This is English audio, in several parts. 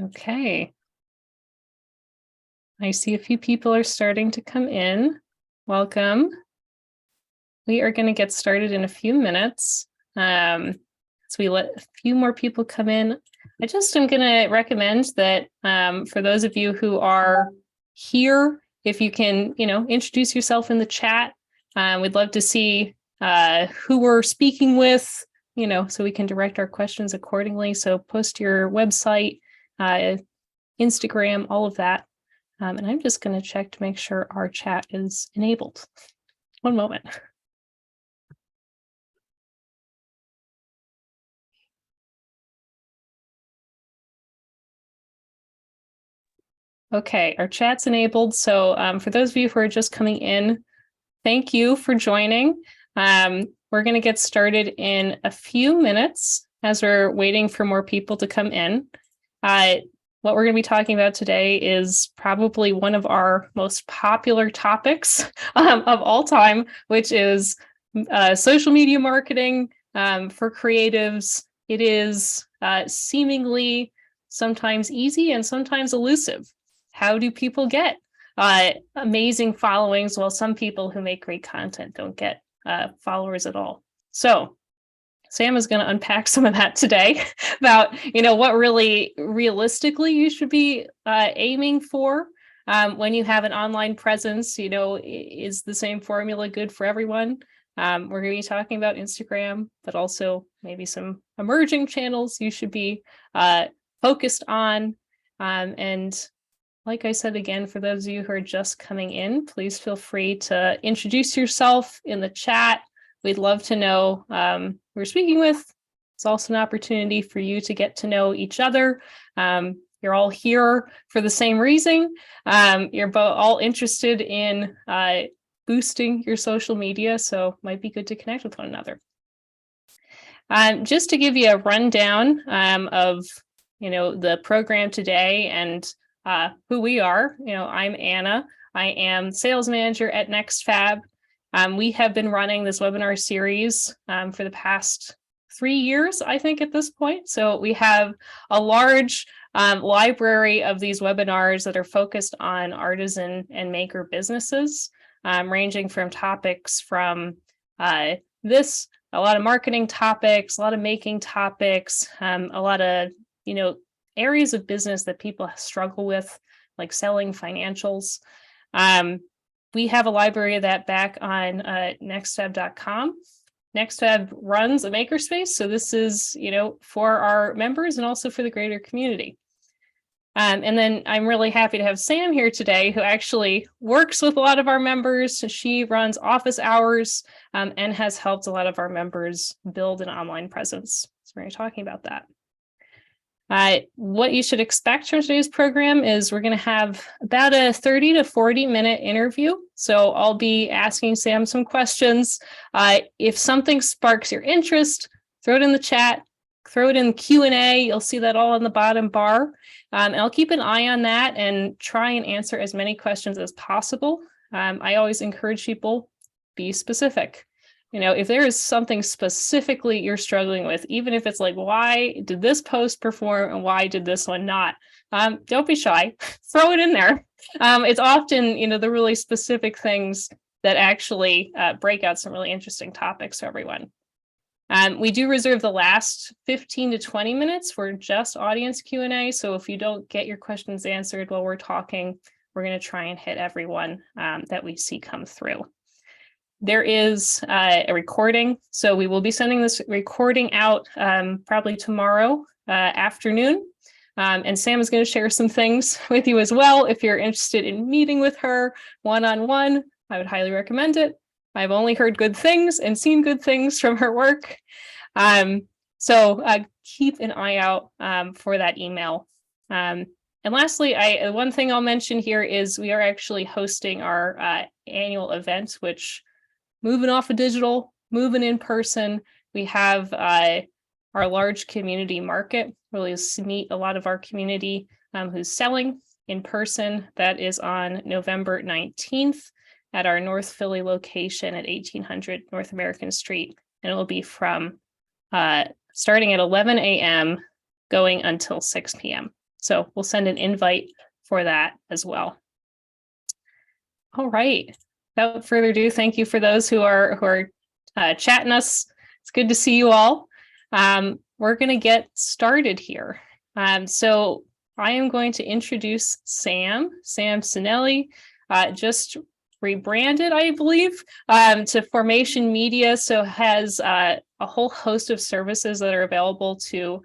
Okay. I see a few people are starting to come in. Welcome. We are going to get started in a few minutes. As we let a few more people come in, I just am going to recommend that for those of you who are here, if you can, introduce yourself in the chat. We'd love to see who we're speaking with, so we can direct our questions accordingly. So post your website, Instagram, all of that. And I'm just going to check to make sure our chat is enabled. One moment. Okay, our chat's enabled. So for those of you who are just coming in, thank you for joining. We're going to get started in a few minutes as we're waiting for more people to come in. What we're going to be talking about today is probably one of our most popular topics of all time, which is social media marketing for creatives. It is seemingly sometimes easy and sometimes elusive. How do people get amazing followings while some people who make great content don't get followers at all? So Sam is going to unpack some of that today about, what really realistically you should be aiming for when you have an online presence. Is the same formula good for everyone? We're going to be talking about Instagram, but also maybe some emerging channels you should be focused on. And like I said, again, for those of you who are just coming in, please feel free to introduce yourself in the chat. We'd love to know who we're speaking with. It's also an opportunity for you to get to know each other. You're all here for the same reason. You're all interested in boosting your social media, so it might be good to connect with one another. Just to give you a rundown of the program today and who we are. I'm Anna. I am sales manager at NextFab. We have been running this webinar series for the past 3 years, I think, at this point. So we have a large library of these webinars that are focused on artisan and maker businesses, ranging from topics from a lot of marketing topics, a lot of making topics, a lot of, areas of business that people struggle with, like selling financials. We have a library of that back on nextfab.com. NextFab runs a makerspace, so this is, for our members and also for the greater community. And then I'm really happy to have Sam here today, who actually works with a lot of our members. She runs office hours and has helped a lot of our members build an online presence. So we're going to be talking about that. What you should expect from today's program is we're going to have about a 30 to 40 minute interview. So I'll be asking Sam some questions. If something sparks your interest, throw it in the chat, throw it in Q&A. You'll see that all on the bottom bar. And I'll keep an eye on that and try and answer as many questions as possible. I always encourage people, be specific. If there is something specifically you're struggling with, even if it's like, why did this post perform and why did this one not? Don't be shy, throw it in there. It's often, the really specific things that actually break out some really interesting topics for everyone. We do reserve the last 15 to 20 minutes for just audience Q&A. So if you don't get your questions answered while we're talking, we're going to try and hit everyone that we see come through. There is a recording, so we will be sending this recording out probably tomorrow afternoon. And Sam is going to share some things with you as well. If you're interested in meeting with her one-on-one, I would highly recommend it. I've only heard good things and seen good things from her work. So keep an eye out for that email. And lastly, one thing I'll mention here is we are actually hosting our annual event, which moving off of digital, moving in person. We have our large community market, really meet a lot of our community who's selling in person. That is on November 19th at our North Philly location at 1800 North American Street. And it will be from starting at 11 a.m. going until 6 p.m. So we'll send an invite for that as well. All right. Without further ado, thank you for those who are chatting us. It's good to see you all. We're going to get started here. So I am going to introduce Sam Sinelli, just rebranded, I believe, to Formation Media. So has a whole host of services that are available to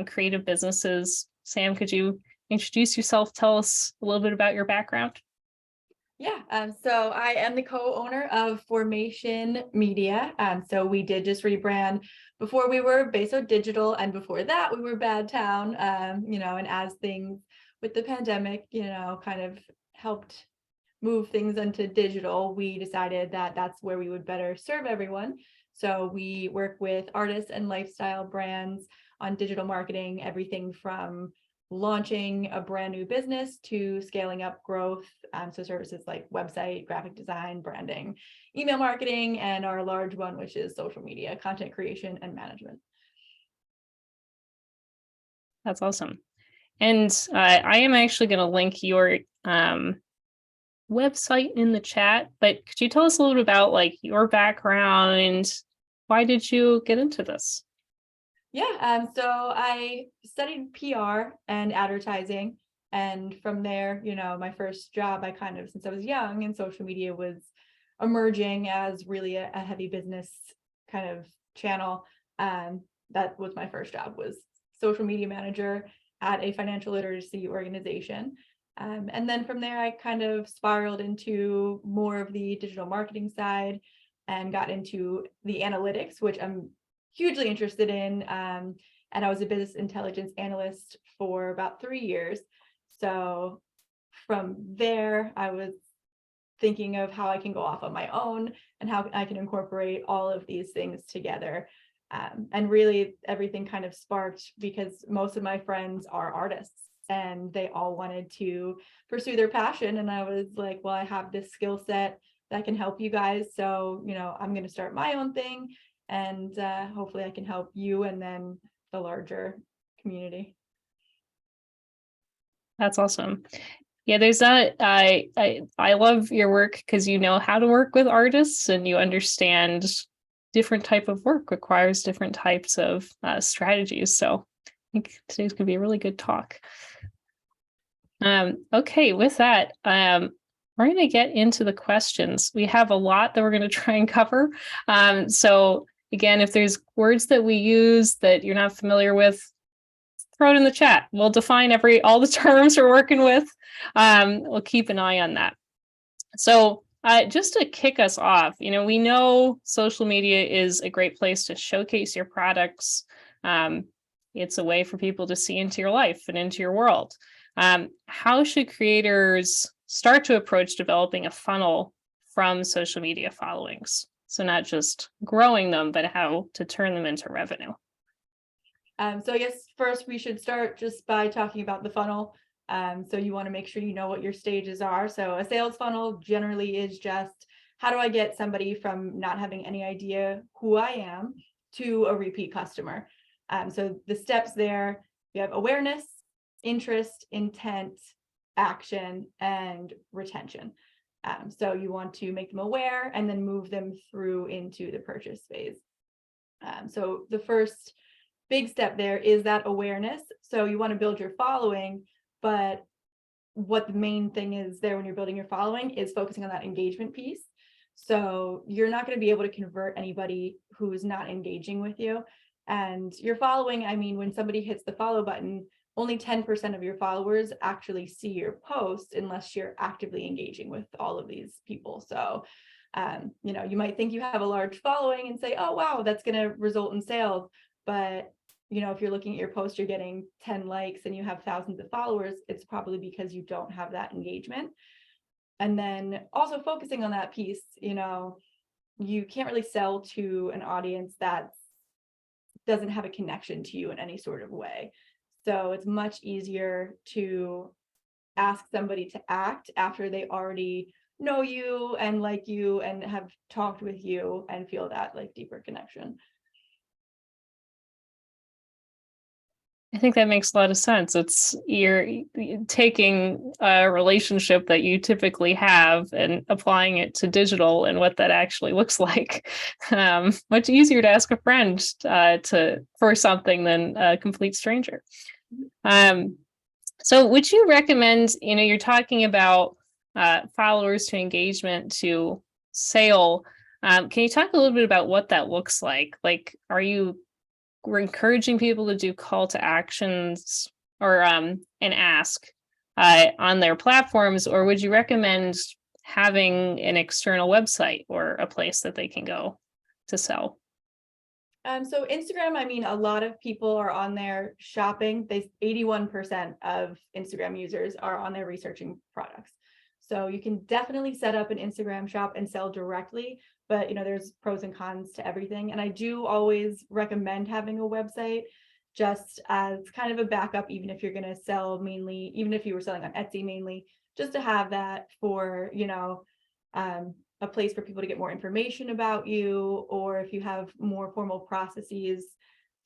creative businesses. Sam, could you introduce yourself? Tell us a little bit about your background. Yeah, so I am the co-owner of Formation Media. So we did just rebrand. Before we were Beso Digital, and before that we were Bad Town. And as things with the pandemic, kind of helped move things into digital, we decided that that's where we would better serve everyone. So we work with artists and lifestyle brands on digital marketing, everything from launching a brand new business to scaling up growth. So services like website, graphic design, branding, email marketing, and our large one, which is social media, content creation and management. That's awesome. And I am actually going to link your website in the chat, but could you tell us a little bit about like your background? Why did you get into this? Yeah, so I studied PR and advertising. And from there, my first job, I kind of, since I was young and social media was emerging as really a heavy business kind of channel. That was my first job, was social media manager at a financial literacy organization. And then from there, I kind of spiraled into more of the digital marketing side and got into the analytics, which I'm hugely interested in. And I was a business intelligence analyst for about 3 years. So from there, I was thinking of how I can go off on my own and how I can incorporate all of these things together. And really everything kind of sparked because most of my friends are artists and they all wanted to pursue their passion. And I was like, well, I have this skill set that can help you guys. So, I'm going to start my own thing. And hopefully I can help you and then the larger community. That's awesome. Yeah, there's that. I love your work because you know how to work with artists and you understand different type of work requires different types of strategies. So I think today's gonna be a really good talk. Okay, with that, we're going to get into the questions. We have a lot that we're going to try and cover. So again, if there's words that we use that you're not familiar with, throw it in the chat. We'll define all the terms we're working with. We'll keep an eye on that. So just to kick us off, we know social media is a great place to showcase your products. It's a way for people to see into your life and into your world. How should creators start to approach developing a funnel from social media followings? So not just growing them, but how to turn them into revenue. So I guess first we should start just by talking about the funnel. So you want to make sure you know what your stages are. So a sales funnel generally is just, how do I get somebody from not having any idea who I am to a repeat customer? So the steps there, you have awareness, interest, intent, action, and retention. So you want to make them aware and then move them through into the purchase phase. So the first big step there is that awareness. So you want to build your following, but what the main thing is there when you're building your following is focusing on that engagement piece. So you're not going to be able to convert anybody who's not engaging with you. And your following, I mean, when somebody hits the follow button, only 10% of your followers actually see your post unless you're actively engaging with all of these people. So, you might think you have a large following and say, oh, wow, that's going to result in sales. But, if you're looking at your post, you're getting 10 likes and you have thousands of followers, it's probably because you don't have that engagement. And then also focusing on that piece, you can't really sell to an audience that doesn't have a connection to you in any sort of way. So it's much easier to ask somebody to act after they already know you and like you and have talked with you and feel that like deeper connection. I think that makes a lot of sense. It's you're taking a relationship that you typically have and applying it to digital and what that actually looks like. Much easier to ask a friend for something than a complete stranger. So would you recommend, you're talking about followers to engagement to sale. Can you talk a little bit about what that looks like? Like, we're encouraging people to do call to actions or and ask on their platforms, or would you recommend having an external website or a place that they can go to sell? So Instagram, I mean, a lot of people are on there shopping. 81% of Instagram users are on there researching products. So you can definitely set up an Instagram shop and sell directly, but there's pros and cons to everything. And I do always recommend having a website just as kind of a backup, even if you're going to sell mainly, even if you were selling on Etsy mainly, just to have that for, a place for people to get more information about you, or if you have more formal processes,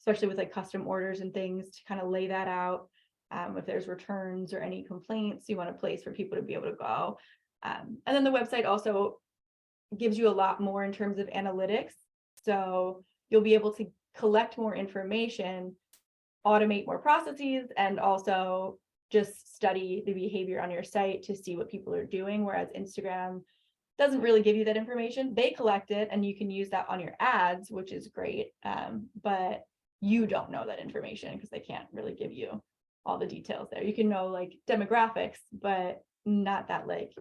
especially with like custom orders and things, to kind of lay that out. If there's returns or any complaints, you want a place for people to be able to go. And then the website also gives you a lot more in terms of analytics. So you'll be able to collect more information, automate more processes, and also just study the behavior on your site to see what people are doing. Whereas Instagram doesn't really give you that information. They collect it and you can use that on your ads, which is great. But you don't know that information because they can't really give you all the details there. You can know like demographics, but not that like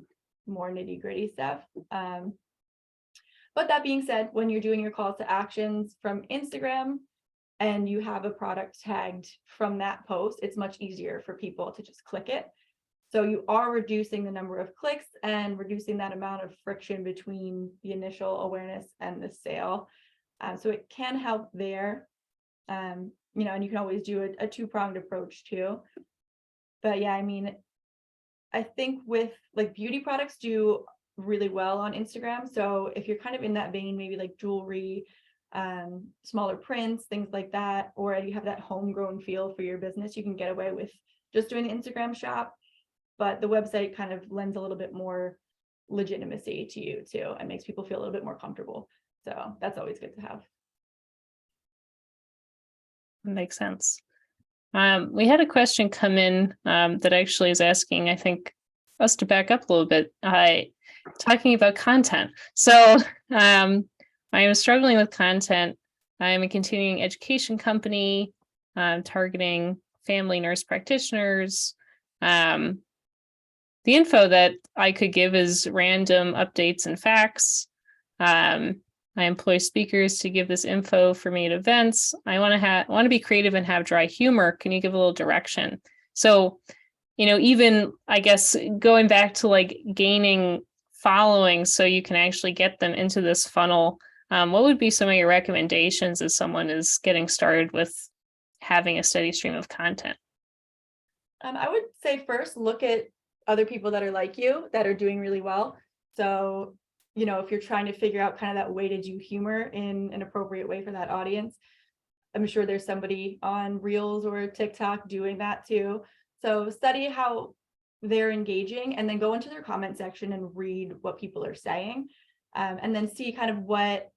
more nitty gritty stuff. But that being said, when you're doing your calls to actions from Instagram and you have a product tagged from that post, it's much easier for people to just click it. So you are reducing the number of clicks and reducing that amount of friction between the initial awareness and the sale. So it can help there. And you can always do a two-pronged approach too. But yeah, I mean, I think with like beauty products do really well on Instagram. So if you're kind of in that vein, maybe like jewelry, smaller prints, things like that, or you have that homegrown feel for your business, you can get away with just doing the Instagram shop. But the website kind of lends a little bit more legitimacy to you too, and makes people feel a little bit more comfortable. So that's always good to have. Makes sense. We had a question come in that actually is asking, I think, us to back up a little bit, talking about content. So I am struggling with content. I am a continuing education company targeting family nurse practitioners. The info that I could give is random updates and facts. I employ speakers to give this info for me at events. I want to be creative and have dry humor. Can you give a little direction? So, even I guess going back to like gaining following so you can actually get them into this funnel, what would be some of your recommendations as someone is getting started with having a steady stream of content? I would say first look at other people that are like you that are doing really well. So, if you're trying to figure out kind of that way to do humor in an appropriate way for that audience, I'm sure there's somebody on Reels or TikTok doing that too. So study how they're engaging and then go into their comment section and read what people are saying, and then see kind of what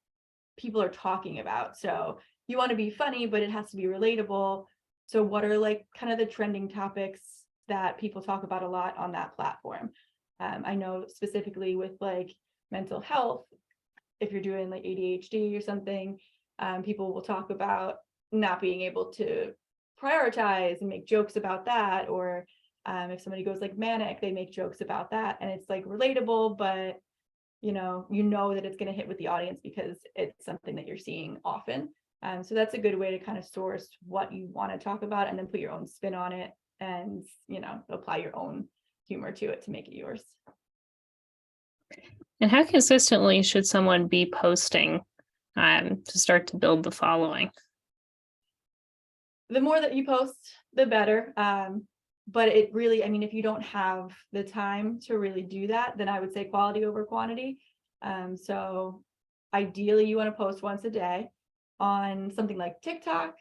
people are talking about. So you want to be funny, but it has to be relatable. So what are like kind of the trending topics that people talk about a lot on that platform? I know specifically with like mental health, if you're doing like ADHD or something, people will talk about not being able to prioritize and make jokes about that. Or if somebody goes like manic, they make jokes about that. And it's like relatable, but you know that it's going to hit with the audience because it's something that you're seeing often. So that's a good way to kind of source what you want to talk about and then put your own spin on it and, apply your own humor to it to make it yours. And how consistently should someone be posting to start to build the following? The more that you post, the better. But it really, if you don't have the time to really do that, then I would say quality over quantity. So ideally you want to post once a day. On something like TikTok,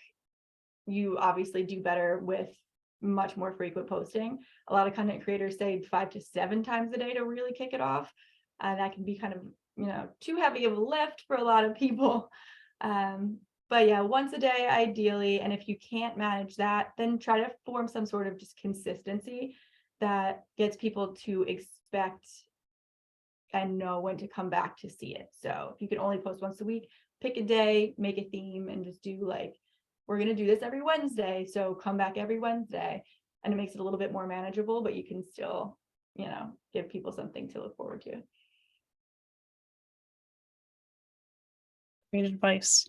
you obviously do better with much more frequent posting. A lot of content creators say 5 to 7 times a day to really kick it off. And that can be kind of, too heavy of a lift for a lot of people. But yeah, once a day, ideally. And if you can't manage that, then try to form some sort of just consistency that gets people to expect and know when to come back to see it. So if you can only post once a week, pick a day, make a theme, and just do like, we're going to do this every Wednesday. So come back every Wednesday. And it makes it a little bit more manageable, but you can still, give people something to look forward to. Great advice.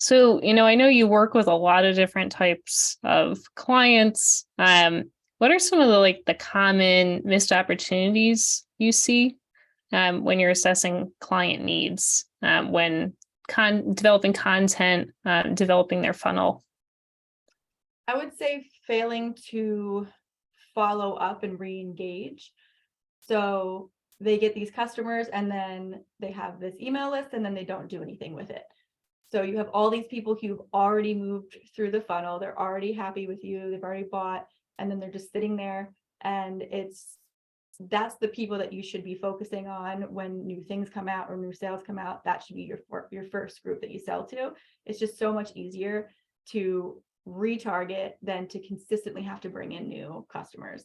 So, I know you work with a lot of different types of clients. What are some of the common missed opportunities you see when you're assessing client needs, when developing content, developing their funnel? I would say failing to follow up and re-engage. So they get these customers and then they have this email list and then they don't do anything with it. So you have all these people who've already moved through the funnel. They're already happy with you. They've already bought, and then they're just sitting there. And that's the people that you should be focusing on when new things come out or new sales come out. That should be your first group that you sell to. It's just so much easier to retarget than to consistently have to bring in new customers.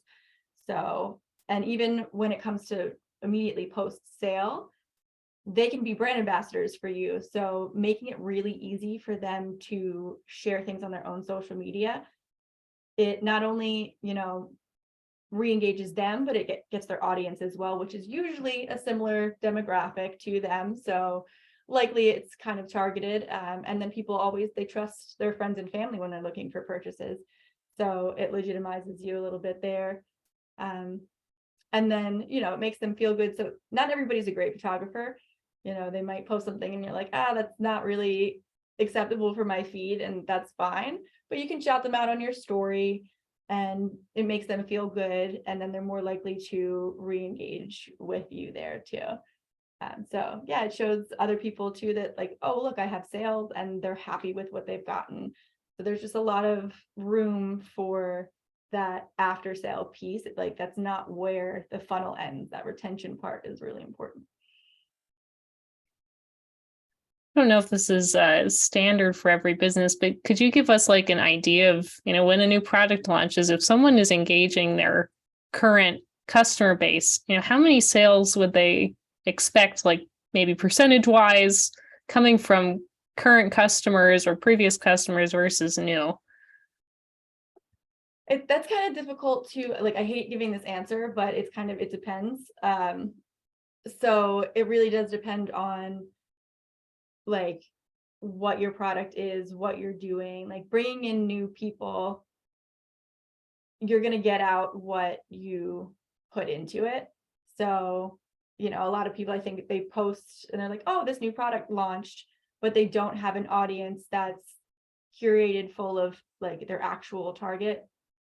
So, and even when it comes to immediately post sale, they can be brand ambassadors for you. So making it really easy for them to share things on their own social media, it not only, re-engages them, but it gets their audience as well, which is usually a similar demographic to them. So likely it's kind of targeted. And then people they trust their friends and family when they're looking for purchases. So it legitimizes you a little bit there. And then, it makes them feel good. So not everybody's a great photographer. They might post something and you're like, that's not really acceptable for my feed, and that's fine. But you can shout them out on your story and it makes them feel good. And then they're more likely to re-engage with you there too. So yeah, it shows other people too that like, oh, look, I have sales and they're happy with what they've gotten. So there's just a lot of room for that after sale piece. Like that's not where the funnel ends. That retention part is really important. I don't know if this is standard for every business, but could you give us an idea of, when a new product launches, if someone is engaging their current customer base, how many sales would they expect, maybe percentage wise, coming from current customers or previous customers versus new? That's kind of difficult to I hate giving this answer, but it depends. So it really does depend on what your product is, what you're doing, bringing in new people, you're going to get out what you put into it. So, a lot of people, I think they post and they're like, oh, this new product launched, but they don't have an audience that's curated full of their actual target.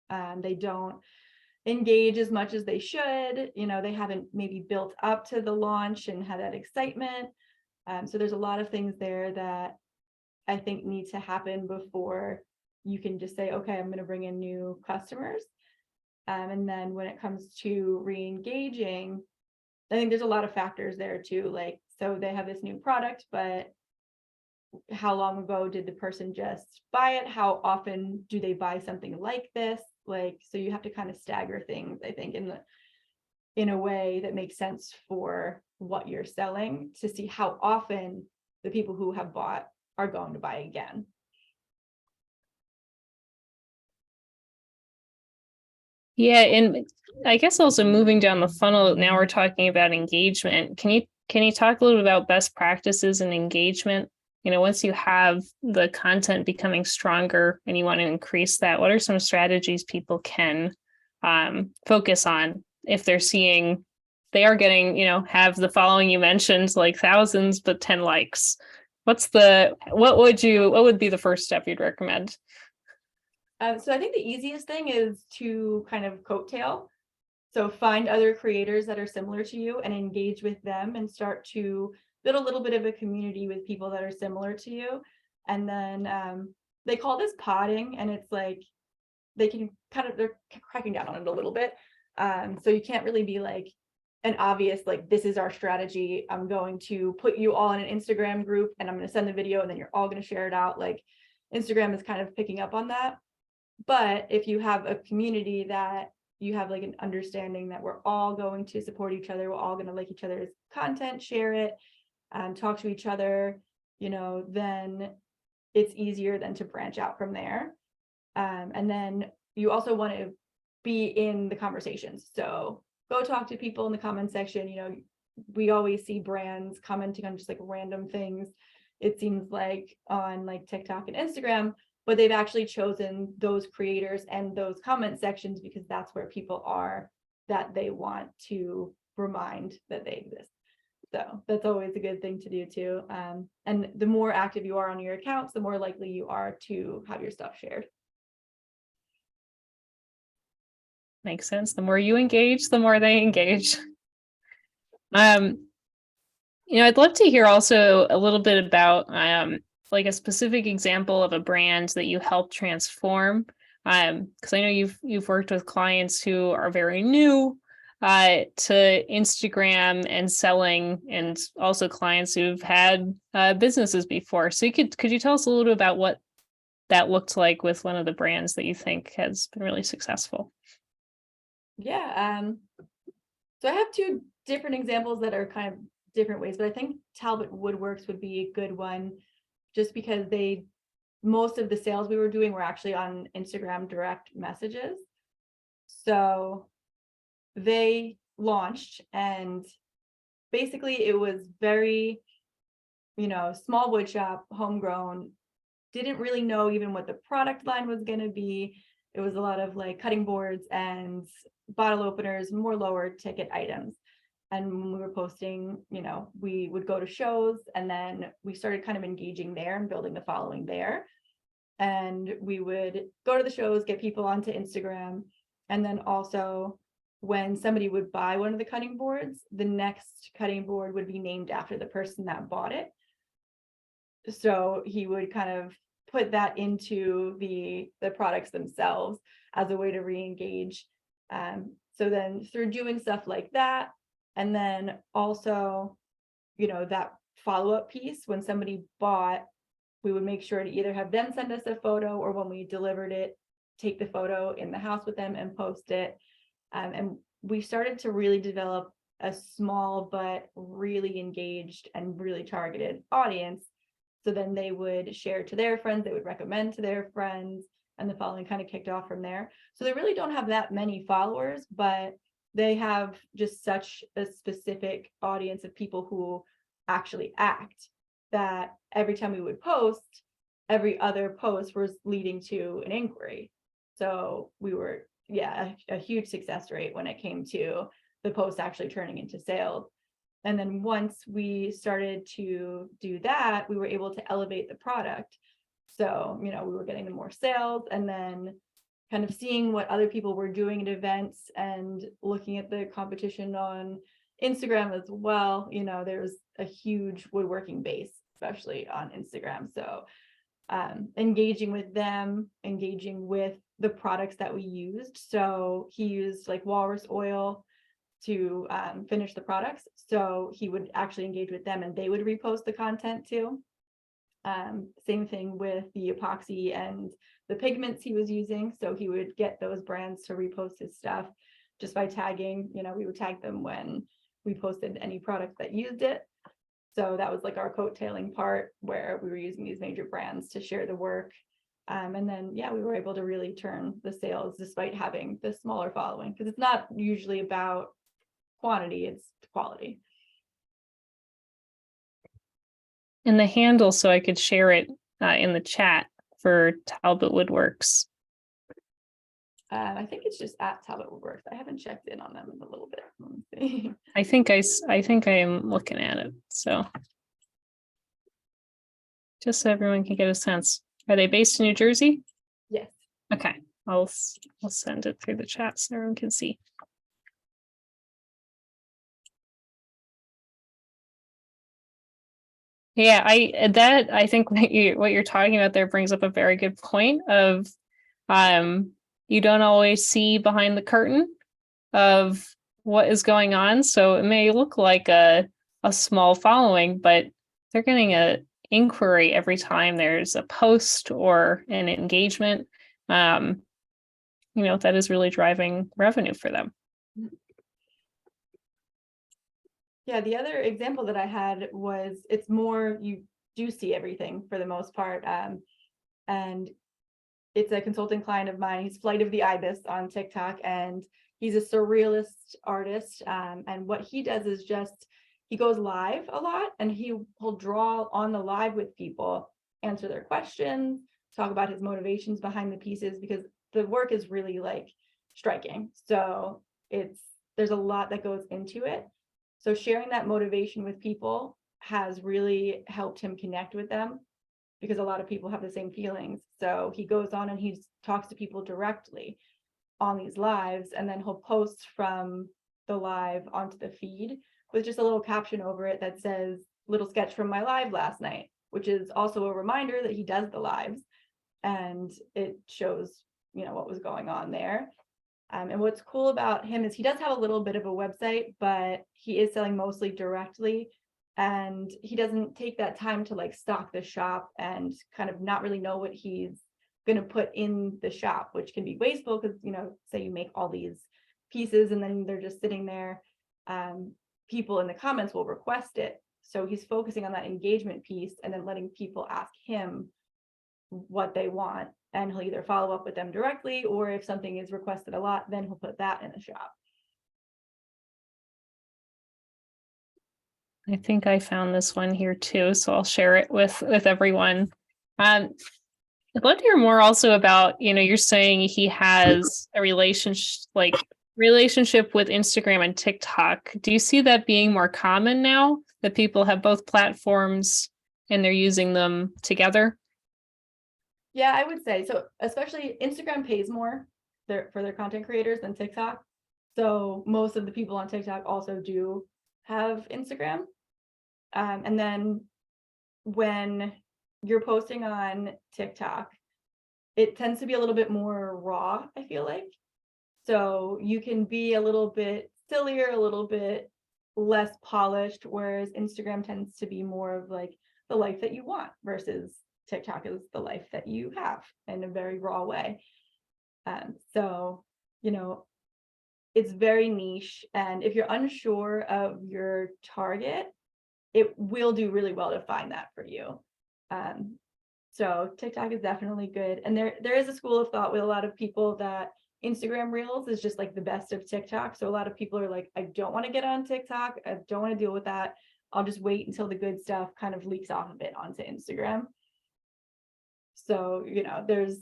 They don't engage as much as they should. They haven't maybe built up to the launch and had that excitement. So there's a lot of things there that I think need to happen before you can just say, okay, I'm going to bring in new customers. And then when it comes to re-engaging, I think there's a lot of factors there too. So they have this new product, but how long ago did the person just buy it? How often do they buy something like this? So you have to kind of stagger things, I think, in a way that makes sense for what you're selling, to see how often the people who have bought are going to buy again. Yeah, and I guess also moving down the funnel, now we're talking about engagement. Can you talk a little bit about best practices and engagement? Once you have the content becoming stronger and you want to increase that, what are some strategies people can focus on if they're seeing they are getting, have the following you mentioned, thousands, but 10 likes? What would be the first step you'd recommend? So I think the easiest thing is to kind of coattail. So find other creators that are similar to you and engage with them and start to build a little bit of a community with people that are similar to you. And then they call this podding, and it's like they're cracking down on it a little bit. So you can't really be like an obvious, like, this is our strategy. I'm going to put you all in an Instagram group and I'm going to send the video and then you're all going to share it out. Like, Instagram is kind of picking up on that. But if you have a community that you have like an understanding that we're all going to support each other, we're all going to like each other's content, share it, talk to each other, then it's easier than to branch out from there. And then you also want to be in the conversations. So go talk to people in the comment section. We always see brands commenting on just like random things, it seems like, on like TikTok and Instagram, but they've actually chosen those creators and those comment sections because that's where people are that they want to remind that they exist. So that's always a good thing to do too. And the more active you are on your accounts, the more likely you are to have your stuff shared. Makes sense. The more you engage, the more they engage. I'd love to hear also a little bit about like a specific example of a brand that you helped transform. Because I know you've worked with clients who are very new to Instagram and selling, and also clients who've had businesses before. So could you tell us a little bit about what that looked like with one of the brands that you think has been really successful? Yeah. So I have two different examples that are kind of different ways, but I think Talbot Woodworks would be a good one, just because most of the sales we were doing were actually on Instagram direct messages. So they launched, and basically it was very, small wood shop, homegrown, didn't really know even what the product line was going to be. It was a lot of like cutting boards and bottle openers, more lower ticket items. And when we were posting, we would go to shows, and then we started kind of engaging there and building the following there. And we would go to the shows, get people onto Instagram. And then also when somebody would buy one of the cutting boards, the next cutting board would be named after the person that bought it. So he would kind of put that into the products themselves as a way to re-engage. So then through doing stuff like that, and then also, that follow-up piece, when somebody bought, we would make sure to either have them send us a photo, or when we delivered it, take the photo in the house with them and post it. And we started to really develop a small but really engaged and really targeted audience. So then they would share to their friends, they would recommend to their friends, and the following kind of kicked off from there. So they really don't have that many followers, but they have just such a specific audience of people who actually act, that every time we would post, every other post was leading to an inquiry. So we were, a huge success rate when it came to the post actually turning into sales. And then once we started to do that, we were able to elevate the product. So, we were getting the more sales, and then kind of seeing what other people were doing at events and looking at the competition on Instagram as well. There's a huge woodworking base, especially on Instagram. So engaging with them, engaging with the products that we used. So he used like walrus oil to finish the products. So he would actually engage with them, and they would repost the content too. Same thing with the epoxy and the pigments he was using. So he would get those brands to repost his stuff just by tagging, we would tag them when we posted any product that used it. So that was like our coattailing part, where we were using these major brands to share the work. And then, we were able to really turn the sales despite having the smaller following, because it's not usually about quantity, it's quality. And the handle, so I could share it in the chat for Talbot Woodworks. I think it's just at Talbot Woodworks. I haven't checked in on them in a little bit. Let me see. I think I am looking at it. So just so everyone can get a sense. Are they based in New Jersey? Yes. Okay. I'll send it through the chat so everyone can see. Yeah, I think what you're talking about there brings up a very good point of um you don't always see behind the curtain of what is going on. So it may look like a small following, but they're getting a inquiry every time there's a post or an engagement. Um, that is really driving revenue for them. Yeah, the other example that I had was it's more you do see everything for the most part. And it's a consulting client of mine. He's Flight of the Ibis on TikTok, and he's a surrealist artist. And what he does is just he goes live a lot, and he'll draw on the live with people, answer their questions, talk about his motivations behind the pieces, because the work is really like striking. So there's a lot that goes into it. So sharing that motivation with people has really helped him connect with them, because a lot of people have the same feelings. So he goes on and he talks to people directly on these lives, and then he'll post from the live onto the feed with just a little caption over it that says little sketch from my live last night, which is also a reminder that he does the lives, and it shows what was going on there. And what's cool about him is he does have a little bit of a website, but he is selling mostly directly, and he doesn't take that time to like stock the shop and kind of not really know what he's going to put in the shop, which can be wasteful because, say you make all these pieces and then they're just sitting there. People in the comments will request it. So he's focusing on that engagement piece and then letting people ask him what they want, and he'll either follow up with them directly, or if something is requested a lot, then he'll put that in the shop. I think I found this one here too, so I'll share it with everyone. I'd love to hear more also about, you're saying he has a relationship with Instagram and TikTok. Do you see that being more common now that people have both platforms and they're using them together? Yeah, I would say so. Especially Instagram pays more for their content creators than TikTok. So most of the people on TikTok also do have Instagram. And then when you're posting on TikTok, it tends to be a little bit more raw, I feel like. So you can be a little bit sillier, a little bit less polished, whereas Instagram tends to be more of like the life that you want, versus TikTok is the life that you have in a very raw way. So, it's very niche. And if you're unsure of your target, it will do really well to find that for you. So TikTok is definitely good. And there is a school of thought with a lot of people that Instagram Reels is just like the best of TikTok. So a lot of people are like, I don't want to get on TikTok. I don't want to deal with that. I'll just wait until the good stuff kind of leaks off a bit onto Instagram. So, there's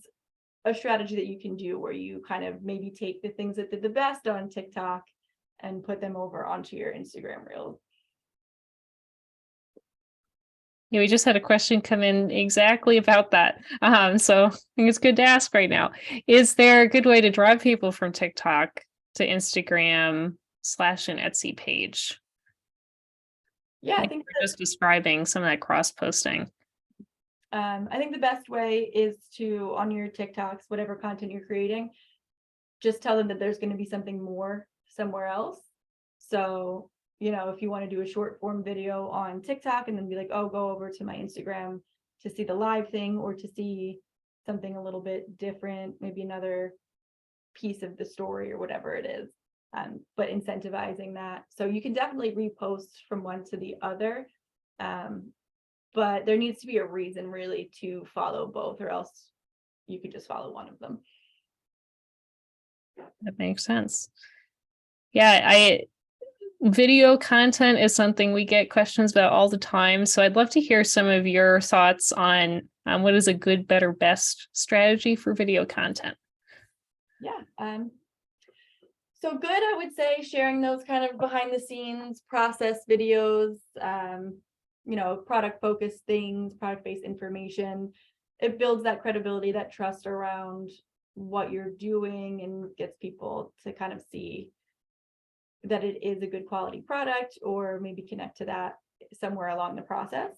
a strategy that you can do where you kind of maybe take the things that did the best on TikTok and put them over onto your Instagram Reels. Yeah, we just had a question come in exactly about that. So I think it's good to ask right now. Is there a good way to drive people from TikTok to Instagram / an Etsy page? Yeah, I think we're just describing some of that cross posting. I think the best way is to, on your TikToks, whatever content you're creating, just tell them that there's going to be something more somewhere else. So, if you want to do a short form video on TikTok and then be like, oh, go over to my Instagram to see the live thing, or to see something a little bit different, maybe another piece of the story or whatever it is. But incentivizing that. So you can definitely repost from one to the other. But there needs to be a reason really to follow both, or else you could just follow one of them. That makes sense. Yeah, video content is something we get questions about all the time. So I'd love to hear some of your thoughts on what is a good, better, best strategy for video content. Yeah. So good, I would say sharing those kind of behind the scenes process videos, product focused things, product based information. It builds that credibility, that trust around what you're doing, and gets people to kind of see that it is a good quality product, or maybe connect to that somewhere along the process.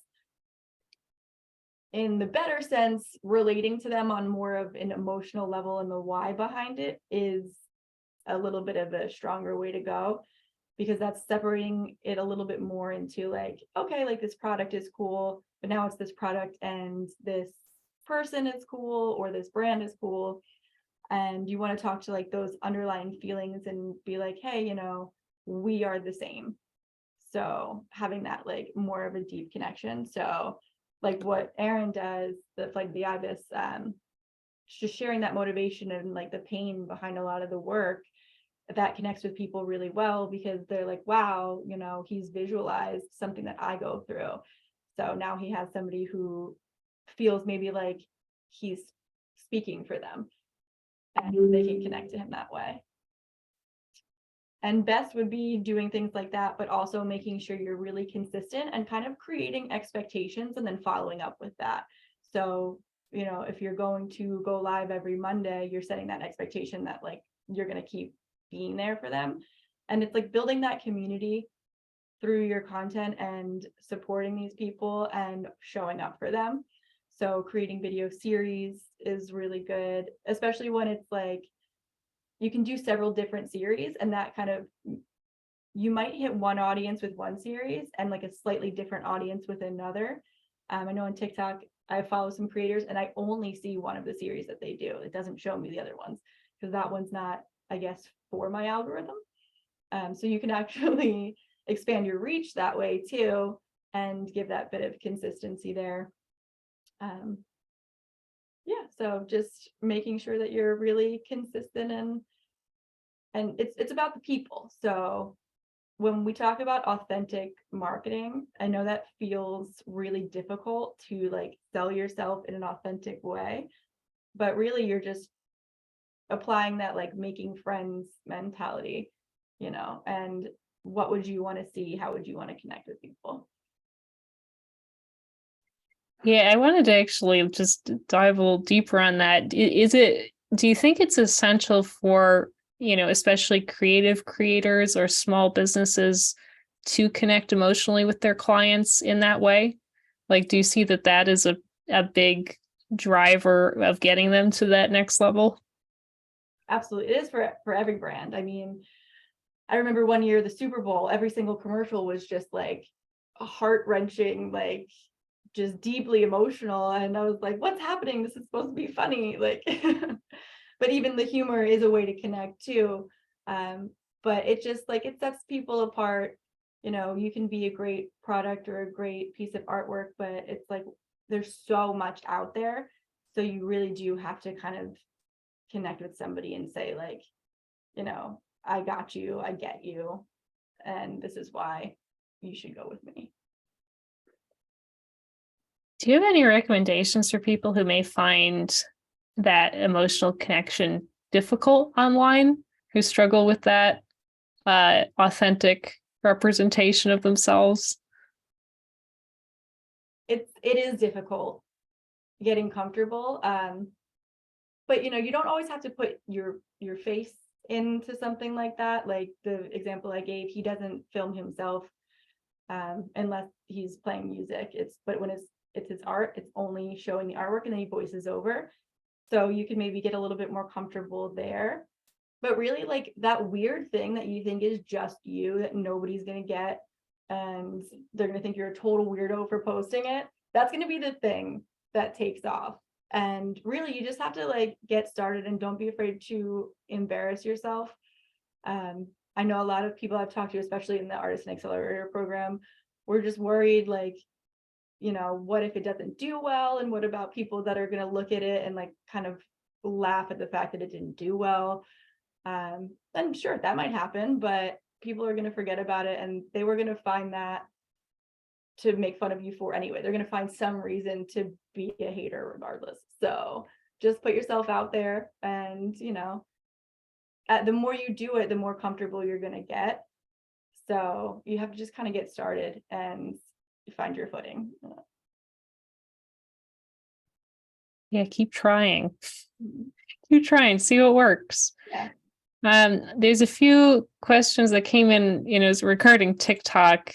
in the better sense, relating to them on more of an emotional level and the why behind it is a little bit of a stronger way to go, because that's separating it a little bit more into like, okay, like this product is cool, but now it's this product and this person is cool or this brand is cool. And you want to talk to like those underlying feelings and be like, hey, we are the same. So having that like more of a deep connection. So like what Erin does, like the IBIS, just sharing that motivation and like the pain behind a lot of the work, that connects with people really well, because they're like, wow, he's visualized something that I go through. So now he has somebody who feels maybe like he's speaking for them, and they can connect to him that way. And best would be doing things like that, but also making sure you're really consistent and kind of creating expectations and then following up with that. So, if you're going to go live every Monday, you're setting that expectation that like you're going to keep being there for them. And it's like building that community through your content and supporting these people and showing up for them. So creating video series is really good, especially when it's like you can do several different series, and that kind of, you might hit one audience with one series and like a slightly different audience with another. I know on TikTok, I follow some creators and I only see one of the series that they do. It doesn't show me the other ones because that one's not, I guess, for my algorithm. So you can actually expand your reach that way too, and give that bit of consistency there. Yeah, so just making sure that you're really consistent, and it's about the people. So when we talk about authentic marketing, I know that feels really difficult to like sell yourself in an authentic way, but really you're just applying that like making friends mentality, and what would you want to see? How would you want to connect with people? Yeah, I wanted to actually just dive a little deeper on that. Do you think it's essential for, especially creative creators or small businesses to connect emotionally with their clients in that way? Like, do you see that is a big driver of getting them to that next level? Absolutely. It is for every brand. I mean, I remember one year, the Super Bowl, every single commercial was just like heart-wrenching, like just deeply emotional. And I was like, what's happening? This is supposed to be funny. Like, but even the humor is a way to connect too. But it just like, it sets people apart. You can be a great product or a great piece of artwork, but it's like, there's so much out there. So you really do have to kind of connect with somebody and say like, I got you, I get you, and this is why you should go with me. Do you have any recommendations for people who may find that emotional connection difficult online, who struggle with that authentic representation of themselves? It is difficult getting comfortable, but you don't always have to put your face into something like that. Like the example I gave, he doesn't film himself unless he's playing music. But when it's his art, it's only showing the artwork and then he voices over. So you can maybe get a little bit more comfortable there. But really, like that weird thing that you think is just you, that nobody's gonna get, and they're gonna think you're a total weirdo for posting it, that's gonna be the thing that takes off. And really, you just have to like get started and don't be afraid to embarrass yourself. I know a lot of people I've talked to, especially in the Artist Accelerator program, we're just worried like, what if it doesn't do well? And what about people that are going to look at it and like kind of laugh at the fact that it didn't do well? And sure, that might happen, but people are going to forget about it, and they were going to find that to make fun of you for anyway. They're going to find some reason to be a hater regardless. So just put yourself out there, and the more you do it, the more comfortable you're going to get. So you have to just kind of get started and find your footing. Yeah, keep trying. Keep trying, see what works. Yeah. There's a few questions that came in, regarding TikTok.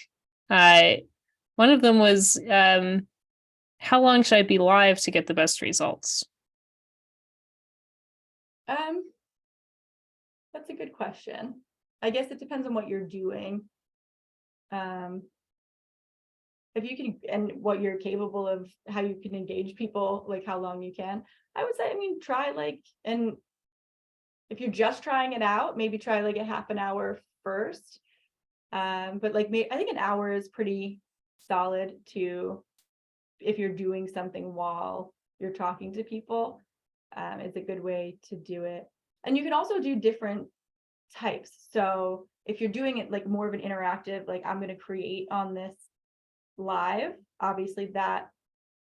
One of them was, how long should I be live to get the best results? That's a good question. I guess it depends on what you're doing. If you can, and what you're capable of, how you can engage people, like how long you can. I would say, I mean, try like, and if you're just trying it out, maybe try like a half an hour first. But like, I think an hour is pretty solid to, if you're doing something while you're talking to people, it's a good way to do it. And you can also do different types. So if you're doing it like more of an interactive, like I'm going to create on this live, obviously that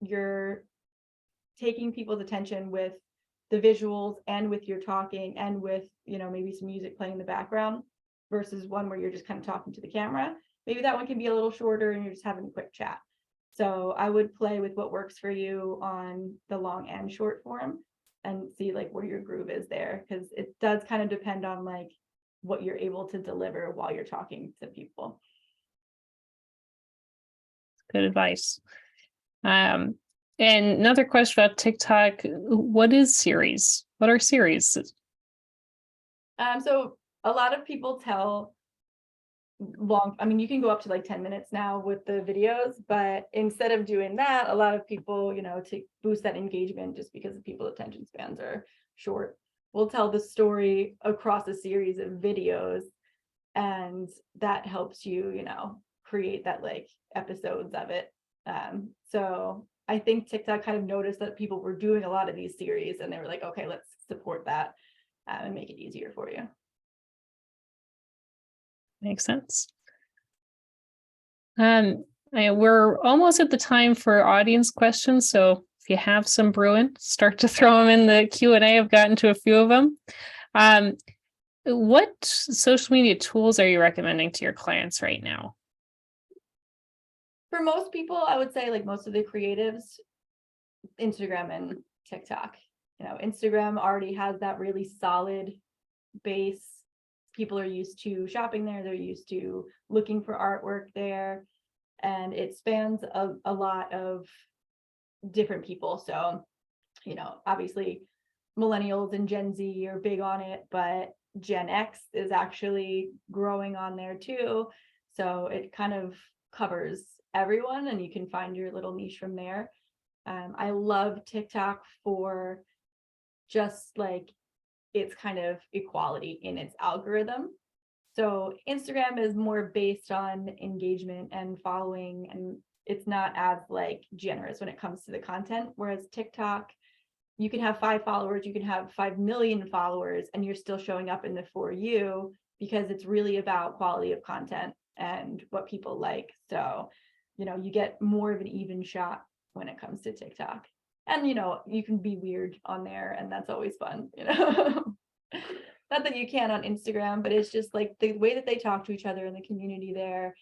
you're taking people's attention with the visuals and with your talking and with, you know, maybe some music playing in the background, versus one where you're just kind of talking to the camera. Maybe that one can be a little shorter and you're just having a quick chat. So I would play with what works for you on the long and short form and see like where your groove is there, because it does kind of depend on like what you're able to deliver while you're talking to people. Good advice. And another question about TikTok. What is series? What are series? So a lot of people tell long, I mean, you can go up to like 10 minutes now with the videos, but instead of doing that, a lot of people, you know, to boost that engagement, just because people's attention spans are short, will tell the story across a series of videos, and that helps you, you know, create that like episodes of it. So I think TikTok kind of noticed that people were doing a lot of these series, and they were like, okay, let's support that and make it easier for you. Makes sense. We're almost at the time for audience questions, so if you have some brewing, start to throw them in the Q&A. I've gotten to a few of them. What social media tools are you recommending to your clients right now? For most people, I would say like most of the creatives, Instagram and TikTok. You know, Instagram already has that really solid base. People are used to shopping there, they're used to looking for artwork there, and it spans a lot of different people. So, you know, obviously millennials and Gen Z are big on it, but Gen X is actually growing on there too. So it kind of covers everyone, and you can find your little niche from there. I love TikTok for just like its kind of equality in its algorithm. So Instagram is more based on engagement and following, and it's not as like generous when it comes to the content. Whereas TikTok, you can have 5 followers, you can have 5 million followers, and you're still showing up in the For You, because it's really about quality of content and what people like. So, you know, you get more of an even shot when it comes to TikTok. And, you know, you can be weird on there, and that's always fun, you know. Not that you can on Instagram, but it's just like the way that they talk to each other in the community there.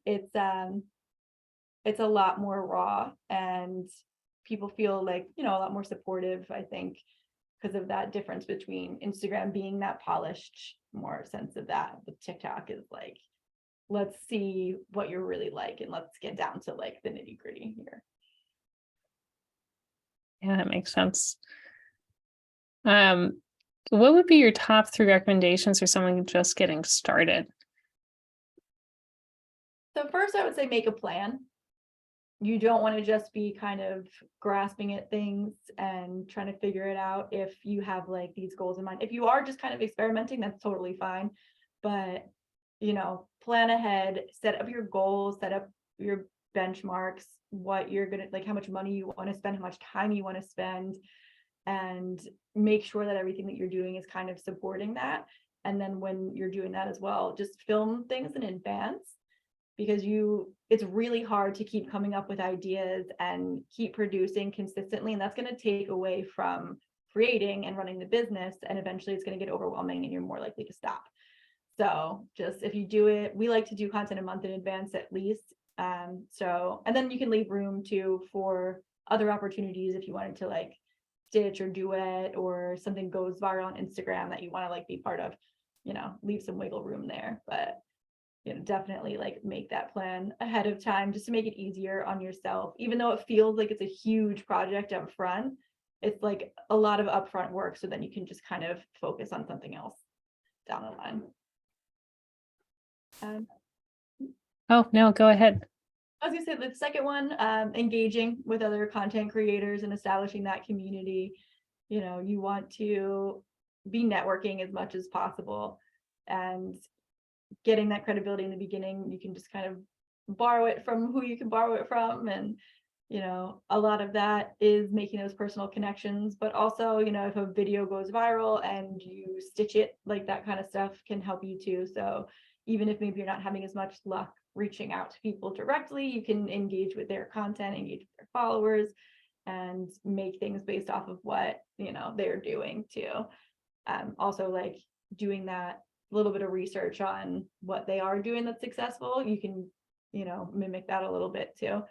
It's a lot more raw, and people feel like, you know, a lot more supportive, I think, because of that difference between Instagram being that polished, more sense of that. But TikTok is like, let's see what you're really like, and let's get down to like the nitty gritty here. Yeah, that makes sense. What would be your top 3 recommendations for someone just getting started? So first, I would say make a plan. You don't want to just be kind of grasping at things and trying to figure it out if you have like these goals in mind. If you are just kind of experimenting, that's totally fine. But, you know, plan ahead, set up your goals, set up your benchmarks, what you're going to like, how much money you want to spend, how much time you want to spend, and make sure that everything that you're doing is kind of supporting that. And then when you're doing that as well, just film things in advance, because it's really hard to keep coming up with ideas and keep producing consistently, and that's going to take away from creating and running the business, and eventually it's going to get overwhelming and you're more likely to stop. So just if you do it, we like to do content a month in advance at least. So, and then you can leave room too for other opportunities if you wanted to like stitch or duet, or something goes viral on Instagram that you want to like be part of, you know, leave some wiggle room there. But definitely like make that plan ahead of time just to make it easier on yourself. Even though it feels like it's a huge project up front, it's like a lot of upfront work. So then you can just kind of focus on something else down the line. Oh, no, go ahead. I was gonna say the second one, engaging with other content creators and establishing that community. You want to be networking as much as possible and getting that credibility in the beginning. You can just kind of borrow it from who you can borrow it from. And, a lot of that is making those personal connections, but also, if a video goes viral and you stitch it, like that kind of stuff can help you too. So even if maybe you're not having as much luck reaching out to people directly, you can engage with their content, engage with their followers, and make things based off of what, they're doing too. Also like doing that little bit of research on what they are doing that's successful, you can, mimic that a little bit too.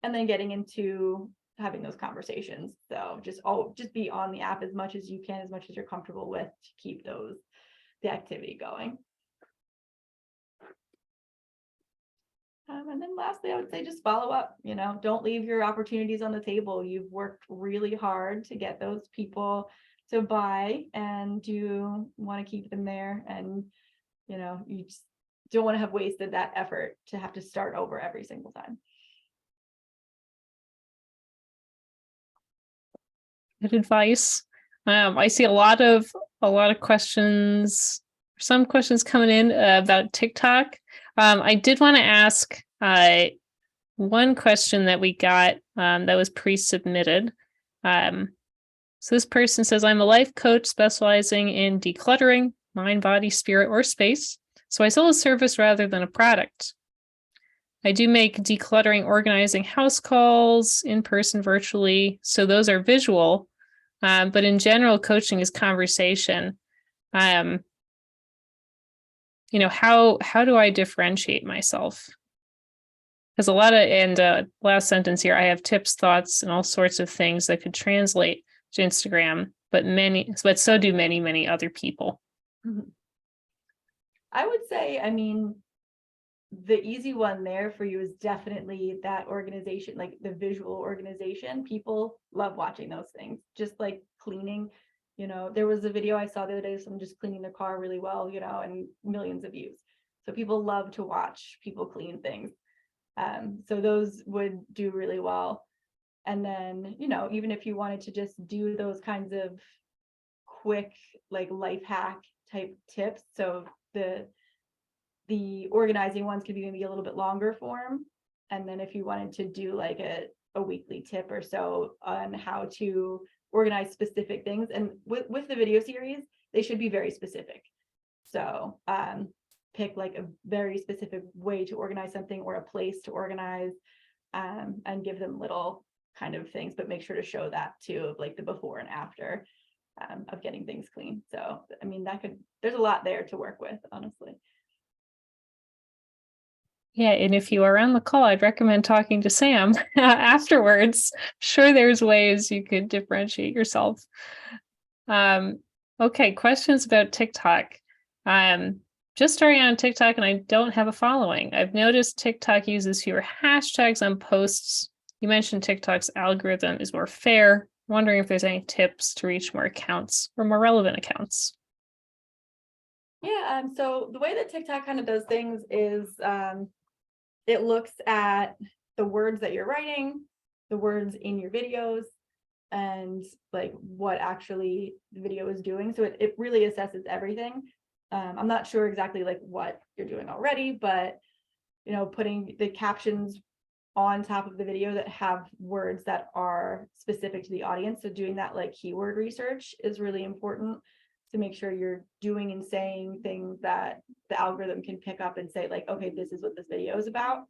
And then getting into having those conversations. So just be on the app as much as you can, as much as you're comfortable with, to keep the activity going. And then lastly, I would say just follow up. Don't leave your opportunities on the table. You've worked really hard to get those people to buy, and you want to keep them there. And you just don't want to have wasted that effort to have to start over every single time. Good advice. I see a lot of questions, some questions coming in about TikTok. I did want to ask one question that we got that was pre-submitted. So this person says, I'm a life coach specializing in decluttering, mind, body, spirit, or space. So I sell a service rather than a product. I do make decluttering, organizing house calls in person, virtually. So those are visual. But in general, coaching is conversation. How do I differentiate myself? Because a lot of, and last sentence here, I have tips, thoughts, and all sorts of things that could translate to Instagram, but so do many other people. Mm-hmm. I would say, the easy one there for you is definitely that organization, like the visual organization. People love watching those things, just like cleaning. There was a video I saw the other day of someone just cleaning their car really well, and millions of views. So people love to watch people clean things. So those would do really well. And then, even if you wanted to just do those kinds of quick, like life hack type tips. So the organizing ones could be maybe a little bit longer form. And then if you wanted to do like a weekly tip or so on how to organize specific things, and with the video series, they should be very specific. So pick like a very specific way to organize something or a place to organize, and give them little kind of things, but make sure to show that too, of like the before and after of getting things clean. So there's a lot there to work with, honestly. Yeah, and if you are on the call, I'd recommend talking to Sam afterwards. Sure, there's ways you could differentiate yourself. Okay, questions about TikTok. Just starting on TikTok and I don't have a following. I've noticed TikTok uses fewer hashtags on posts. You mentioned TikTok's algorithm is more fair. I'm wondering if there's any tips to reach more accounts or more relevant accounts. Yeah, so the way that TikTok kind of does things is it looks at the words that you're writing, the words in your videos, and like what actually the video is doing. So it really assesses everything. I'm not sure exactly like what you're doing already, but putting the captions on top of the video that have words that are specific to the audience. So doing that like keyword research is really important to make sure you're doing and saying things that the algorithm can pick up and say like, okay, this is what this video is about.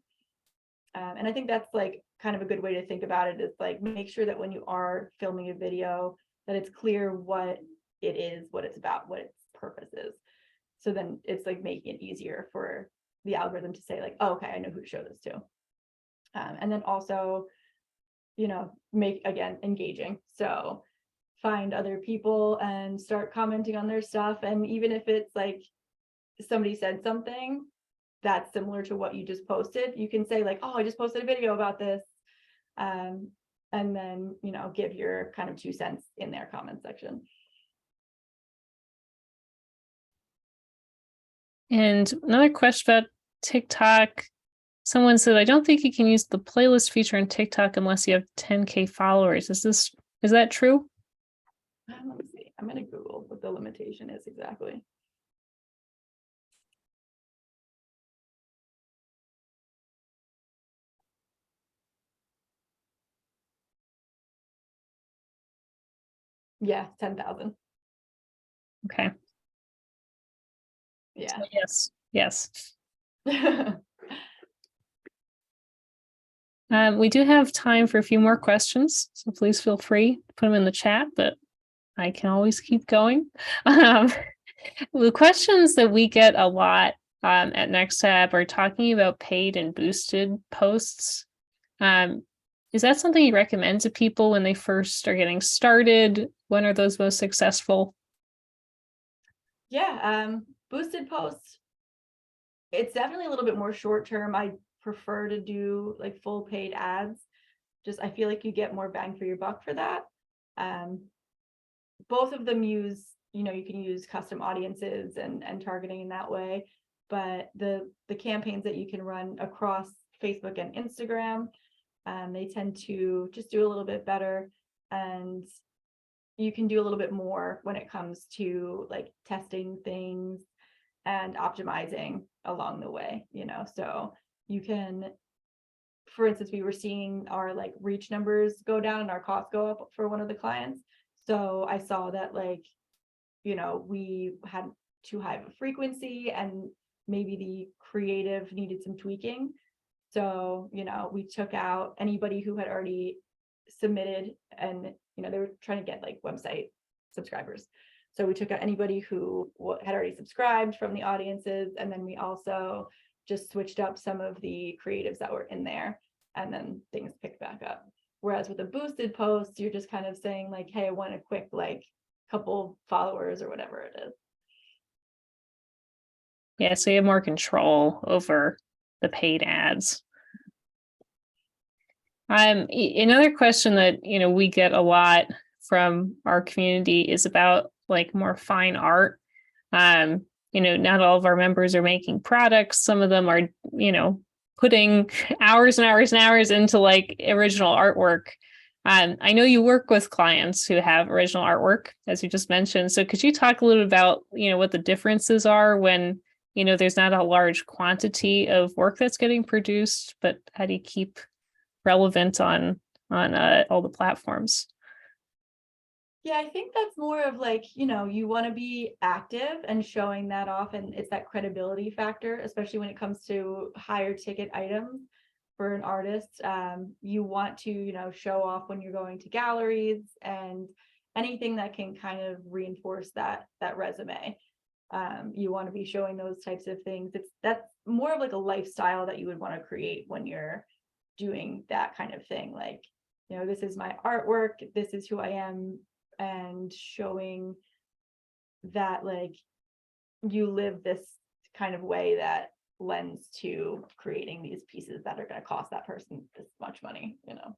And I think that's like kind of a good way to think about it, is like make sure that when you are filming a video that it's clear what it is, what it's about, what its purpose is. So then it's like making it easier for the algorithm to say like, oh, okay, I know who to show this to. And then also, make, again, engaging. So find other people and start commenting on their stuff. And even if it's like somebody said something that's similar to what you just posted, you can say like, oh, I just posted a video about this. And then, you know, give your kind of 2 cents in their comment section. And another question about TikTok. Someone said, I don't think you can use the playlist feature on TikTok unless you have 10K followers. Is that true? Let me see. I'm going to Google what the limitation is exactly. Yeah, 10,000. Okay. Yeah. So yes. We do have time for a few more questions, so please feel free to put them in the chat, but I can always keep going. The questions that we get a lot at NextTab are talking about paid and boosted posts. Is that something you recommend to people when they first are getting started? When are those most successful? Yeah, boosted posts, it's definitely a little bit more short term. I prefer to do like full paid ads. Just I feel like you get more bang for your buck for that. Both of them use, you know, you can use custom audiences and targeting in that way. But the campaigns that you can run across Facebook and Instagram, they tend to just do a little bit better, and you can do a little bit more when it comes to like testing things and optimizing along the way, you know. So you can, for instance, we were seeing our like reach numbers go down and our costs go up for one of the clients. So I saw that, like, you know, we had too high of a frequency and maybe the creative needed some tweaking. So, you know, we took out anybody who had already submitted, and, you know, they were trying to get like website subscribers. So we took out anybody who had already subscribed from the audiences. And then we also just switched up some of the creatives that were in there, and then things picked back up. Whereas with a boosted post, you're just kind of saying like, hey, I want a quick like couple followers or whatever it is. Yeah, so you have more control over the paid ads. Another question that, you know, we get a lot from our community is about like more fine art. You know, not all of our members are making products. Some of them are, you know, putting hours and hours and hours into like original artwork. I know you work with clients who have original artwork, as you just mentioned. So could you talk a little about, you know, what the differences are when, you know, there's not a large quantity of work that's getting produced, but how do you keep relevant on all the platforms? Yeah, I think that's more of like, you know, you want to be active and showing that off, and it's that credibility factor, especially when it comes to higher ticket items for an artist. You want to, you know, show off when you're going to galleries and anything that can kind of reinforce that resume. You want to be showing those types of things. That's more of like a lifestyle that you would want to create when you're doing that kind of thing. Like, you know, this is my artwork, this is who I am, and showing that like you live this kind of way that lends to creating these pieces that are going to cost that person this much money, you know.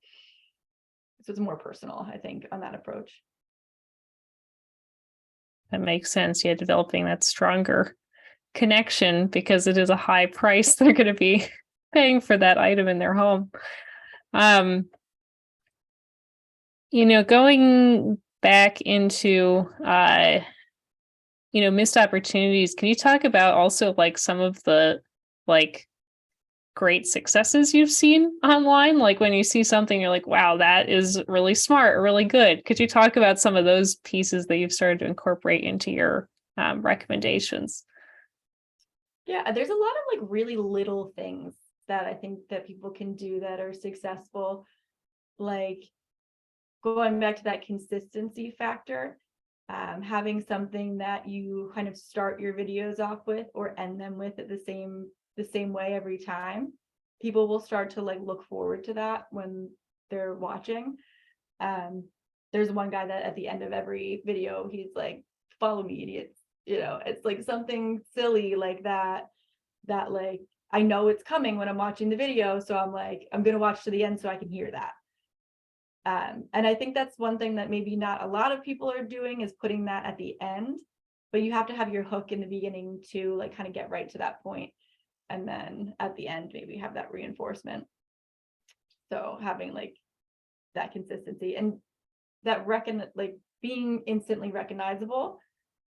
So it's more personal, I think, on that approach. That makes sense. Yeah, developing that stronger connection because it is a high price they're going to be paying for that item in their home. You know, going back into you know, missed opportunities, can you talk about also like some of the like great successes you've seen online? Like when you see something, you're like, wow, that is really smart or really good. Could you talk about some of those pieces that you've started to incorporate into your recommendations? Yeah, there's a lot of like really little things that I think that people can do that are successful. Like going back to that consistency factor, having something that you kind of start your videos off with or end them with at the same way every time. People will start to like look forward to that when they're watching. There's one guy that at the end of every video, he's like, follow me, idiots. It's like something silly like that, that like I know it's coming when I'm watching the video, so I'm like, I'm gonna watch to the end so I can hear that. And I think that's one thing that maybe not a lot of people are doing, is putting that at the end, but you have to have your hook in the beginning to like kind of get right to that point, and then at the end maybe have that reinforcement. So having like that consistency and that like being instantly recognizable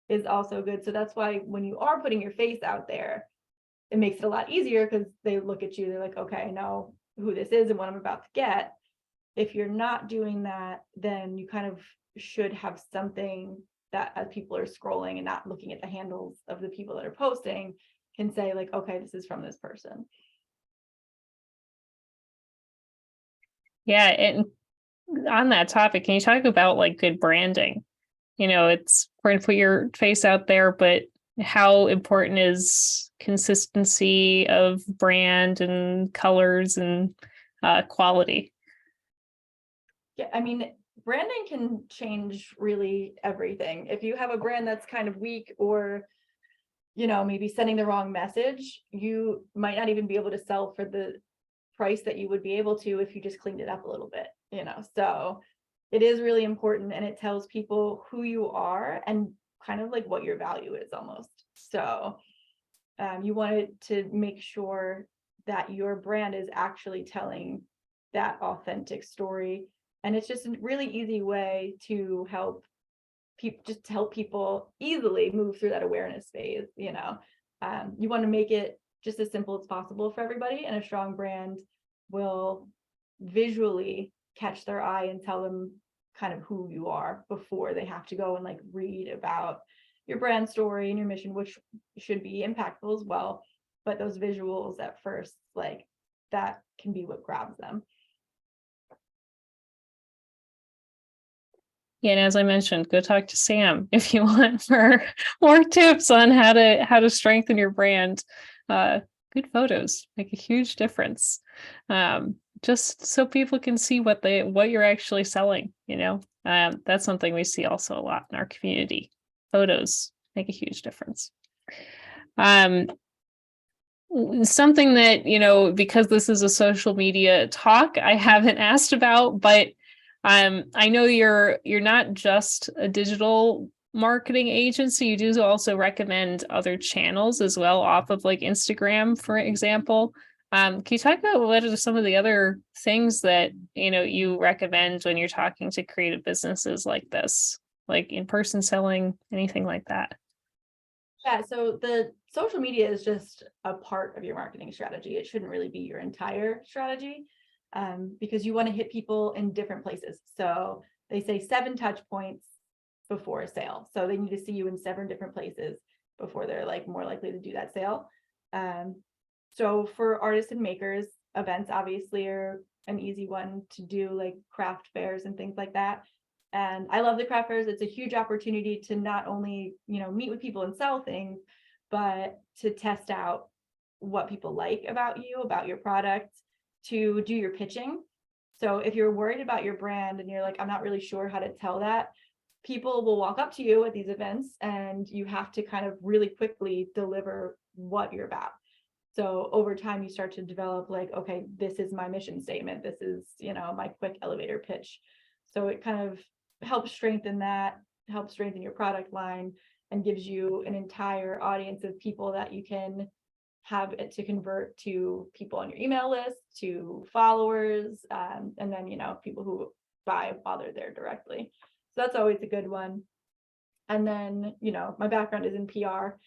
is also good. So that's why when you are putting your face out there, it makes it a lot easier, because they look at you, they're like, okay, I know who this is and what I'm about to get. If you're not doing that, then you kind of should have something that, as people are scrolling and not looking at the handles of the people that are posting, can say like, okay, this is from this person. Yeah, and on that topic, can you talk about like good branding? It's important to put your face out there, but how important is consistency of brand and colors and quality? Yeah, I mean, branding can change really everything. If you have a brand that's kind of weak, or maybe sending the wrong message, you might not even be able to sell for the price that you would be able to if you just cleaned it up a little bit. So it is really important, and it tells people who you are and kind of like what your value is almost. So you wanted to make sure that your brand is actually telling that authentic story. And it's just a really easy way to help people easily move through that awareness phase. You want to make it just as simple as possible for everybody, and a strong brand will visually catch their eye and tell them kind of who you are before they have to go and like read about your brand story and your mission, which should be impactful as well. But those visuals at first, like, that can be what grabs them. Yeah, and as I mentioned, go talk to Sam if you want for more tips on how to strengthen your brand. Good photos make a huge difference. Just so people can see what you're actually selling. That's something we see also a lot in our community. Photos make a huge difference. Something that, because this is a social media talk, I haven't asked about, but I know you're not just a digital marketing agency. You do also recommend other channels as well, off of like Instagram, for example. Can you talk about what are some of the other things that you recommend when you're talking to creative businesses like this, like in-person selling, anything like that? Yeah, so the social media is just a part of your marketing strategy. It shouldn't really be your entire strategy, because you want to hit people in different places. So they say 7 touch points before a sale. So they need to see you in 7 different places before they're like more likely to do that sale. So for artists and makers, events obviously are an easy one to do, like craft fairs and things like that. And I love the craft fairs. It's a huge opportunity to not only, meet with people and sell things, but to test out what people like about you, about your product, to do your pitching. So if you're worried about your brand and you're like, I'm not really sure how to tell that, people will walk up to you at these events, and you have to kind of really quickly deliver what you're about. So over time, you start to develop like, okay, this is my mission statement. This is, my quick elevator pitch. So it kind of helps strengthen your product line, and gives you an entire audience of people that you can have it to convert to people on your email list, to followers, and then, people who buy while they're there directly. So that's always a good one. And then, my background is in PR.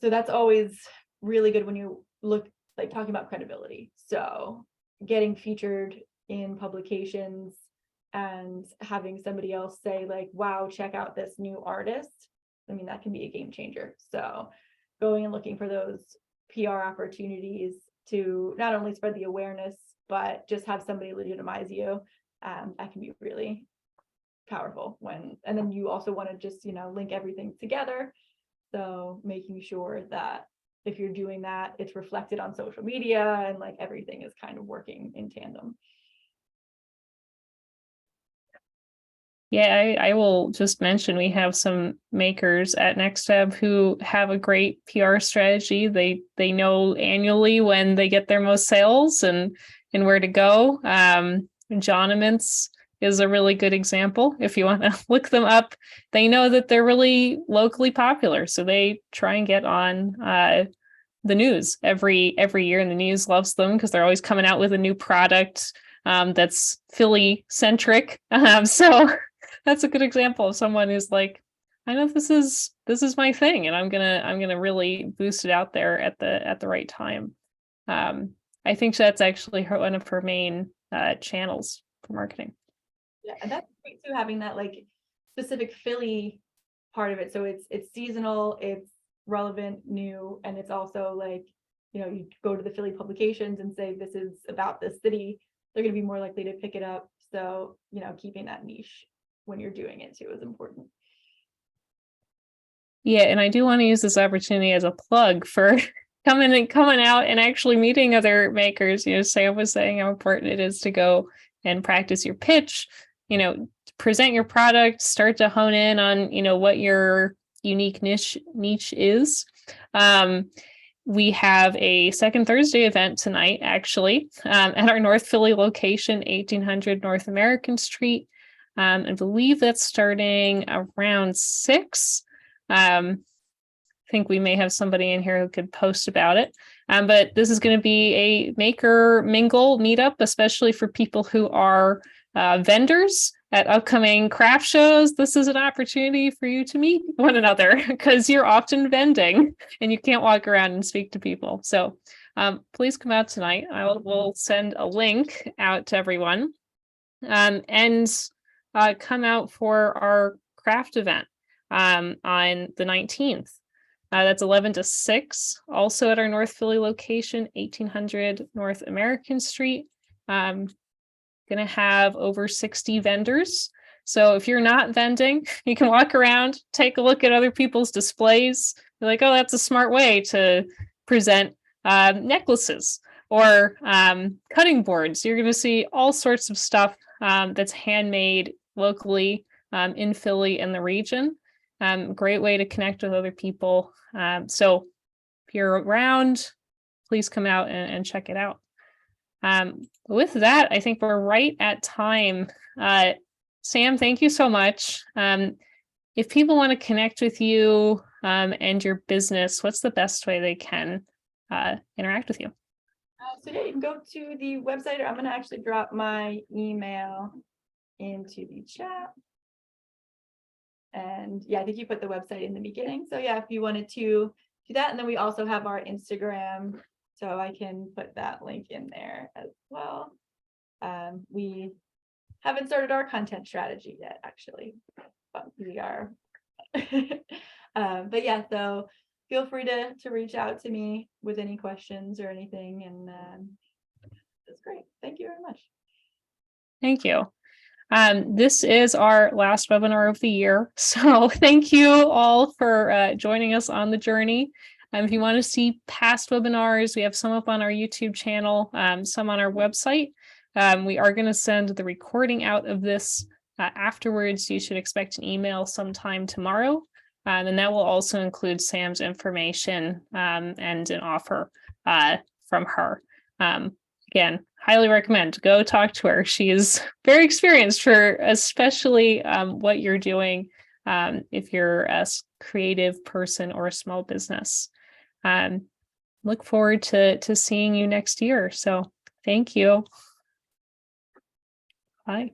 So that's always really good when you look like talking about credibility. So getting featured in publications and having somebody else say like, wow, check out this new artist. I mean, that can be a game changer. So going and looking for those PR opportunities to not only spread the awareness, but just have somebody legitimize you. That can be really powerful and then you also want to just, link everything together. So making sure that if you're doing that, it's reflected on social media, and like everything is kind of working in tandem. Yeah, I will just mention we have some makers at NextEb who have a great PR strategy. They know annually when they get their most sales and where to go. Johnaments is a really good example. If you want to look them up, they know that they're really locally popular, so they try and get on the news every year, and the news loves them because they're always coming out with a new product that's Philly centric. So that's a good example of someone who's like, I know this is my thing, and I'm gonna really boost it out there at the right time. I think that's actually one of her main channels for marketing. Yeah, and that's great too, having that like specific Philly part of it. So it's seasonal, it's relevant, new, and it's also like, you go to the Philly publications and say this is about this city, they're going to be more likely to pick it up. So, keeping that niche when you're doing it too is important. Yeah, and I do want to use this opportunity as a plug for coming out and actually meeting other makers. Sam was saying how important it is to go and practice your pitch, present your product, start to hone in on, what your unique niche is. We have a second Thursday event tonight, actually, at our North Philly location, 1800 North American Street. I believe that's starting around 6. I think we may have somebody in here who could post about it. But this is going to be a maker mingle meetup, especially for people who are vendors at upcoming craft shows. This is an opportunity for you to meet one another because you're often vending and you can't walk around and speak to people. So please come out tonight. We'll send a link out to everyone and come out for our craft event on the 19th. That's 11 to 6, also at our North Philly location, 1800 North American Street. Going to have over 60 vendors. So if you're not vending, you can walk around, take a look at other people's displays. You're like, oh, that's a smart way to present necklaces or cutting boards. You're going to see all sorts of stuff that's handmade locally in Philly and the region. Great way to connect with other people. So if you're around, please come out and check it out. With that, I think we're right at time. Sam, thank you so much. If people want to connect with you and your business, what's the best way they can interact with you? So yeah, you can go to the website, or I'm going to actually drop my email into the chat. And yeah, I think you put the website in the beginning. So yeah, if you wanted to do that, and then we also have our Instagram, so I can put that link in there as well. We haven't started our content strategy yet, actually, but we are. But yeah, so feel free to reach out to me with any questions or anything, and that's great. Thank you very much. Thank you. This is our last webinar of the year. So thank you all for joining us on the journey. If you want to see past webinars, we have some up on our YouTube channel, some on our website. We are going to send the recording out of this afterwards. You should expect an email sometime tomorrow. And that will also include Sam's information and an offer from her. Again, highly recommend go talk to her. She is very experienced for especially what you're doing if you're a creative person or a small business. Look forward to seeing you next year. So thank you. Bye.